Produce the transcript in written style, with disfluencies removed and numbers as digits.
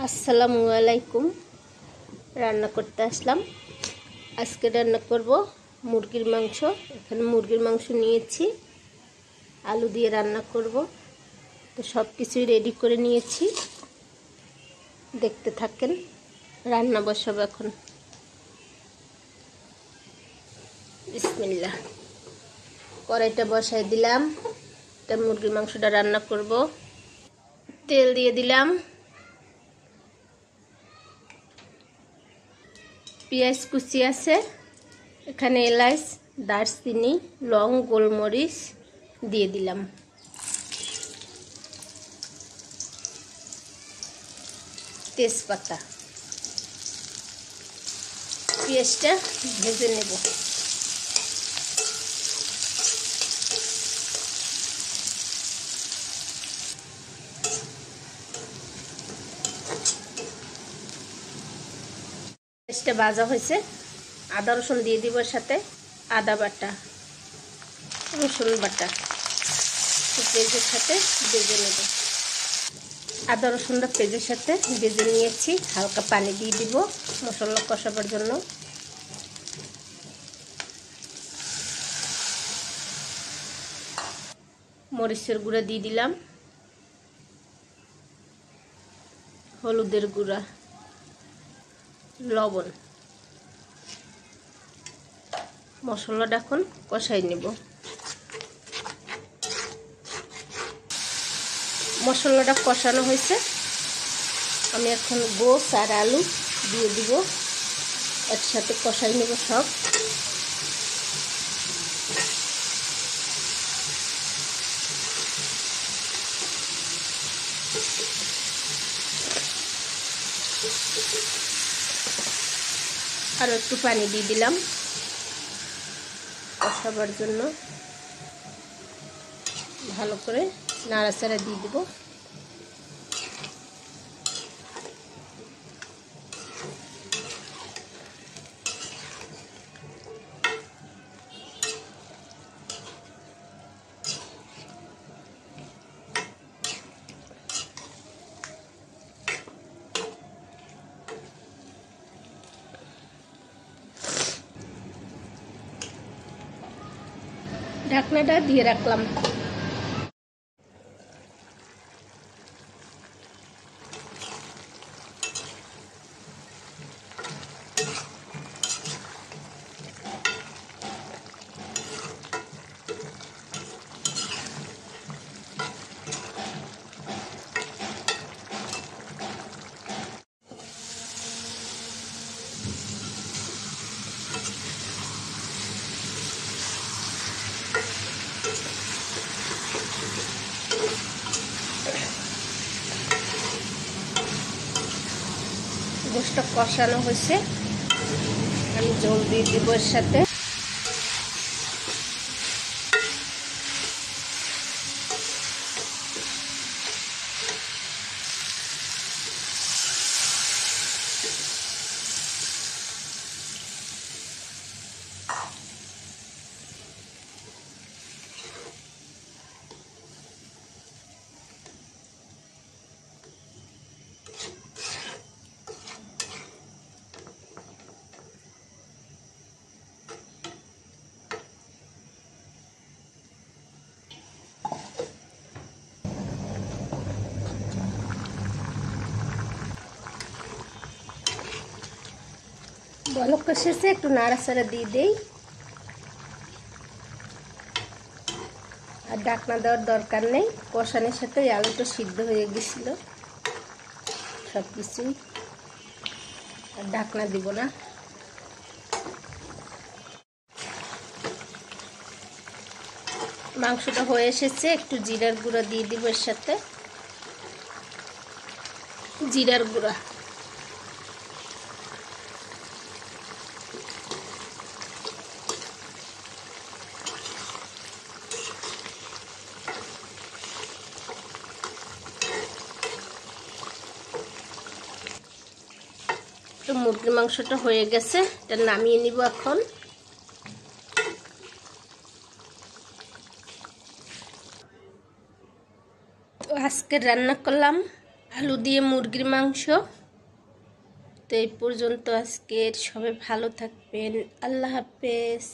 আসসালামু আলাইকুম। রান্না করতে আসলাম। আজকে রান্না করব মুরগির মাংস। এখানে মুরগির মাংস নিয়েছি, আলু দিয়ে রান্না করব। তো সব কিছুই রেডি করে নিয়েছি, দেখতে থাকেন। রান্না বসাবো এখন। বিসমিল্লাহ। কড়াইটা বসাই দিলাম, এটা মুরগির মাংসটা রান্না করব। তেল দিয়ে দিলাম, পেঁয়াজ কুচি আছে, এখানে এলাচ, দারচিনি, লং, গোলমরিচ দিয়ে দিলাম। তেজপাতা, পেঁয়াজটা ভেজে নেব। পেঁয়াজটা ভাজা হয়েছে, আদা রসুন দিয়ে দিব, সাথে আদা বাটা, রসুন বাটা পেঁয়াজের সাথে ভেজে নেব। আদা রসুনটা পেঁয়াজের সাথে ভেজে নিয়েছি, হালকা পানি দিয়ে দিব মশলা কষাবার জন্য। মরিচের গুঁড়া দিয়ে দিলাম, হলুদের গুঁড়া, লবণ। মশলাটা এখন কষাই নেব। মশলাটা কষানো হয়েছে, আমি এখন গোস আর আলু দিয়ে দিব, একসাথে কষাই নেব সব। আর একটু পানি দিয়ে দিলাম কষাবার জন্য। ভালো করে নাড়াচাড়া দিয়ে দিব। ঢাকনাটা দিয়ে রাখলাম। গোশটা কষানো হয়েছে, আমি জল দিয়ে দিব এর সাথে। বলক এসেছে, একটু নাড়াচাড়া দিয়ে দেই। আর ঢাকনা দেওয়ার দরকার নেই, কষানোর সাথে আলুটা সিদ্ধ হয়ে গেছিল সব কিছুই। আর ঢাকনা দিব না। মাংসটা হয়ে এসেছে, একটু জিরার গুঁড়া দিয়ে দিব এর সাথে। জিরার গুঁড়া, তো মুরগির মাংসটা হয়ে গেছে, এটা নামিয়ে নিব এখন। তো আজকে রান্না করলাম আলু দিয়ে মুরগির মাংস। তো এই পর্যন্ত আজকের, সবাই ভালো থাকবেন, আল্লাহ হাফেজ।